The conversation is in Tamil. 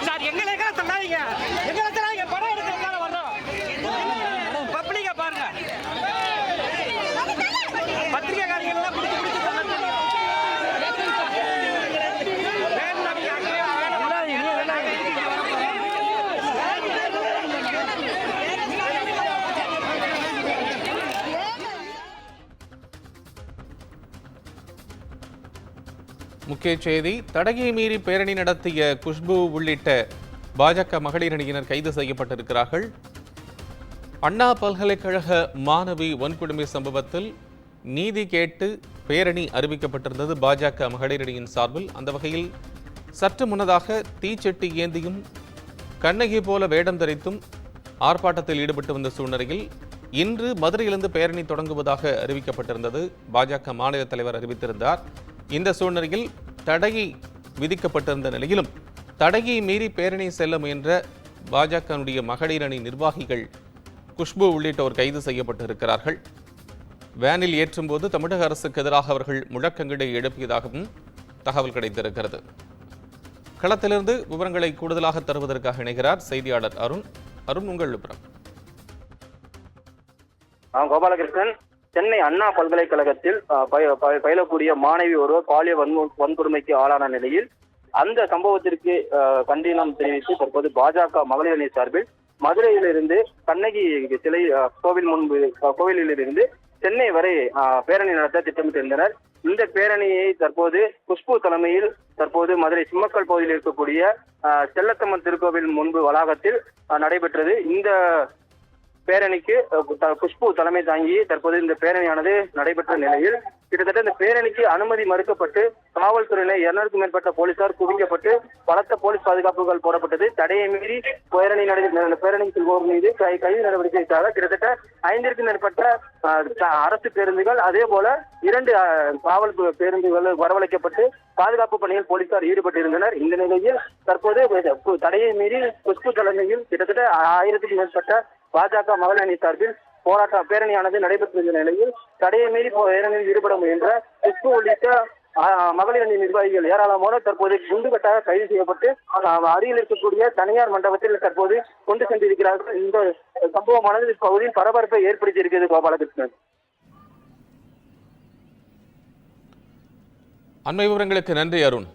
சார் எங்களை தள்ளாதீங்க, எங்களை தள்ளாதீங்க, படம் எடுக்கிறதுனால வர்றோம். பப்ளிக்கா பாருங்க, பத்திரிகைக்காரங்க பிடிச்சு பிடிச்சு முக்கிய செய்தி. தடையை மீறி பேரணி நடத்திய குஷ்பு உள்ளிட்ட பாஜக மகளிர் அணியினர் கைது செய்யப்பட்டிருக்கிறார்கள். அண்ணா பல்கலைக்கழக மாணவி வன்கொடுமை சம்பவத்தில் நீதி கேட்டு பேரணி அறிவிக்கப்பட்டிருந்தது பாஜக மகளிர் அணியின் சார்பில். அந்த வகையில் சற்று முன்னதாக தீச்சட்டி ஏந்தியும் கண்ணகி போல வேடம் தரித்தும் ஆர்ப்பாட்டத்தில் ஈடுபட்டு வந்த சூழ்நிலையில் இன்று மதுரையிலிருந்து பேரணி தொடங்குவதாக அறிவிக்கப்பட்டிருந்தது. பாஜக மாநில தலைவர் அறிவித்திருந்தார். இந்த சூழ்நிலையில் தடையை விதிக்கப்பட்டிருந்த நிலையிலும் தடையை மீறி பேரணி செல்ல முயன்ற பாஜகவுடைய மகளிர் அணி நிர்வாகிகள் குஷ்பு உள்ளிட்டோர் கைது செய்யப்பட்டிருக்கிறார்கள். வேனில் ஏற்றும்போது தமிழக அரசுக்கு எதிராக அவர்கள் முழக்கங்களை எழுப்பியதாகவும் தகவல் கிடைத்திருக்கிறது. களத்திலிருந்து விவரங்களை கூடுதலாக தருவதற்காக இணைகிறார் செய்தியாளர் அருண். அருண், உங்கள் விவரம். கோபாலகிருஷ்ணன், சென்னை அண்ணா பல்கலைக்கழகத்தில் பயிலக்கூடிய மாணவி ஒருவர் பாலியல் வன்கொடுமைக்கு ஆளான நிலையில் அந்த சம்பவத்திற்கு கண்டனம் தெரிவித்து தற்போது பாஜக மகளிர் அணி சார்பில் மதுரையிலிருந்து கண்ணகி சிலை கோவிலிலிருந்து சென்னை வரை பேரணி நடத்த திட்டமிட்டிருந்தனர். இந்த பேரணியை தற்போது குஷ்பு தலைமையில் தற்போது மதுரை சிம்மக்கல் பகுதியில் இருக்கக்கூடிய செல்லத்தம்மன் திருக்கோவில் முன்பு வளாகத்தில் நடைபெற்றது. இந்த பேரணிக்கு குஷ்பு தலைமை தாங்கி தற்போது இந்த பேரணியானது நடைபெற்ற நிலையில் கிட்டத்தட்ட இந்த பேரணிக்கு அனுமதி மறுக்கப்பட்டு காவல்துறையினர் 200க்கும் மேற்பட்ட போலீசார் குவிக்கப்பட்டு பலத்த போலீஸ் பாதுகாப்புகள் போடப்பட்டது. தடையை மீறி பேரணி செல்வோர் மீது கைது நடவடிக்கைக்காக கிட்டத்தட்ட 5க்கும் மேற்பட்ட அரசு பேருந்துகள் அதே போல 2 காவல் பேருந்துகள் வரவழைக்கப்பட்டு பாதுகாப்பு பணியில் போலீசார் ஈடுபட்டிருந்தனர். இந்த நிலையில் தற்போது தடையை மீறி குஷ்பு தலைமையில் கிட்டத்தட்ட 1000க்கும் மேற்பட்ட பாஜக மகளிர் அணி சார்பில் பேரணியானது நடைபெற்றிருந்த நிலையில் தடையை மீறி பேரணியில் ஈடுபட முயன்ற குஷ்பு உள்ளிட்ட மகளிர் அணி நிர்வாகிகள் ஏராளமான தற்போது குண்டுகட்டாக கைது செய்யப்பட்டு அருகில் இருக்கக்கூடிய தனியார் மண்டபத்தில் தற்போது கொண்டு சென்றிருக்கிறார்கள். இந்த சம்பவமானது இப்பகுதியில் பரபரப்பை ஏற்படுத்தி இருக்கிறது. கோபாலகிருஷ்ணன், அண்மை விவரங்களுக்கு நன்றி அருண்.